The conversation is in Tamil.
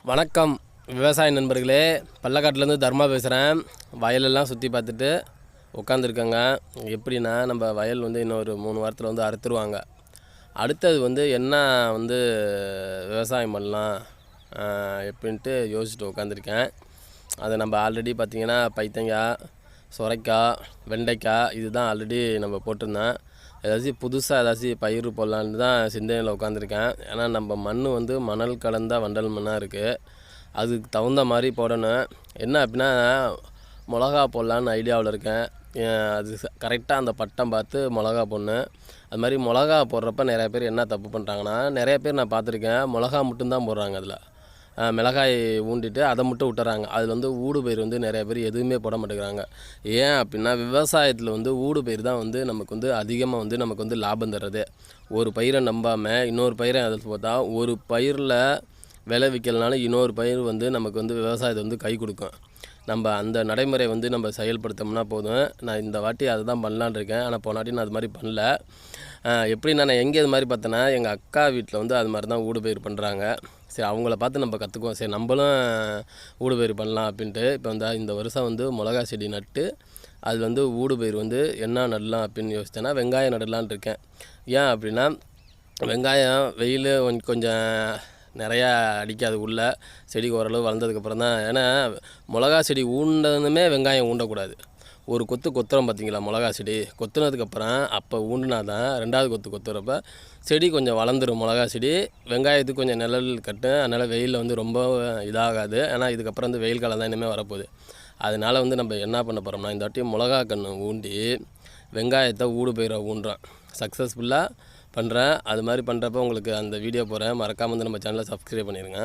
வணக்கம் விவசாய நண்பர்களே, பள்ளக்காட்டிலேருந்து தர்மா பேசுகிறேன். வயலெல்லாம் சுற்றி பார்த்துட்டு உட்காந்துருக்கேங்க. எப்படின்னா, நம்ம வயல் வந்து இன்னொரு 3 வாரத்தில் வந்து அறுத்துருவாங்க. அடுத்தது வந்து என்ன வந்து விவசாயம் பண்ணலாம் எப்படின்ட்டு யோசிச்சுட்டு உட்காந்துருக்கேன். அதை நம்ம ஆல்ரெடி பார்த்திங்கன்னா பைத்தங்காய், சுரைக்காய், வெண்டைக்காய் இதுதான் ஆல்ரெடி நம்ம போட்டிருந்தேன். ஏதாச்சும் புதுசாக ஏதாச்சும் பயிர் போடலான்னு தான் சிந்தனையில் உட்காந்துருக்கேன். ஏன்னா நம்ம மண் வந்து மணல் கலந்த வண்டல் மண்ணாக இருக்குது. அதுக்கு தகுந்த மாதிரி போடணும். என்ன அப்படின்னா, மிளகா போடலான்னு ஐடியாவில் இருக்கேன். அது கரெக்டாக அந்த பட்டம் பார்த்து மிளகா போடணும். அது மாதிரி மிளகா போடுறப்ப நிறையா பேர் என்ன தப்பு பண்ணுறாங்கன்னா, நிறைய பேர் நான் பார்த்துருக்கேன், மிளகா மட்டும்தான் போடுறாங்க. அதில் மிளகாய் ஊண்டிட்டு அதை மட்டும் விட்டுறாங்க. அதில் வந்து ஊடு பயிர் வந்து நிறைய பேர் எதுவுமே போட மாட்டேங்கிறாங்க. ஏன் அப்படின்னா, விவசாயத்தில் வந்து ஊடு பயிர் தான் வந்து நமக்கு வந்து அதிகமாக வந்து நமக்கு வந்து லாபம் தர்றது. ஒரு பயிரை நம்பாமல் இன்னொரு பயிரை அதில் போட்டால், ஒரு பயிரில் விளைவிக்கலனாலும் இன்னொரு பயிர் வந்து நமக்கு வந்து விவசாயத்தை வந்து கை கொடுக்கும். நம்ம அந்த நடைமுறை வந்து நம்ம செயல்படுத்தோம்னா போதும். நான் இந்த வாட்டி அதை தான் பண்ணலான்னு இருக்கேன். ஆனால் போன வாட்டி நான் அது மாதிரி பண்ணல. எப்படின்னா, நான் எங்கே இது மாதிரி பார்த்தேன்னா, எங்கள் அக்கா வீட்டில் வந்து அது மாதிரி தான் ஊடு பயிர் பண்ணுறாங்க. சரி, அவங்கள பார்த்து நம்ம கற்றுக்குவோம். சரி, நம்மளும் ஊடு பயிர் பண்ணலாம் அப்படின்ட்டு இப்போ வந்து இந்த வருஷம் வந்து மிளகா செடி நட்டு அதில் வந்து ஊடு பயிர் வந்து என்ன நடலாம் அப்படின்னு யோசித்தேன்னா, வெங்காயம் நடலான்னு இருக்கேன். ஏன் அப்படின்னா, வெங்காயம் வெயில் கொஞ்சம் நிறையா அடிக்காது. உள்ளே செடி ஓரளவு வளர்ந்ததுக்கப்புறம் தான். ஏன்னா மிளகா செடி ஊண்டதுமே வெங்காயம் ஊண்டக்கூடாது. ஒரு கொத்து கொத்துறோம் பார்த்தீங்களா, மிளகா செடி கொத்துனதுக்கப்புறம் அப்போ ஊண்டினா தான் 2வது கொத்து கொத்துறப்ப செடி கொஞ்சம் வளர்ந்துடும். மிளகா செடி வெங்காயத்துக்கு கொஞ்சம் நிழல் கட்டும். அதனால் வெயிலில் வந்து ரொம்ப இதாகாது. ஏன்னா இதுக்கப்புறம் வந்து வெயில் காலம் தான் இனிமேல் வரப்போகுது. அதனால் வந்து நம்ம என்ன பண்ண போகிறோம்னா, இந்த வாட்டி மிளகா கன்று ஊண்டி வெங்காயத்தை ஊடு பயிரை ஊண்டுறோம். சக்ஸஸ்ஃபுல்லாக பண்ணுறேன். அது மாதிரி பண்ணுறப்ப உங்களுக்கு அந்த வீடியோ போகிறேன். மறக்காமல் வந்து நம்ம சேனலை சப்ஸ்கிரைப் பண்ணிடுங்க.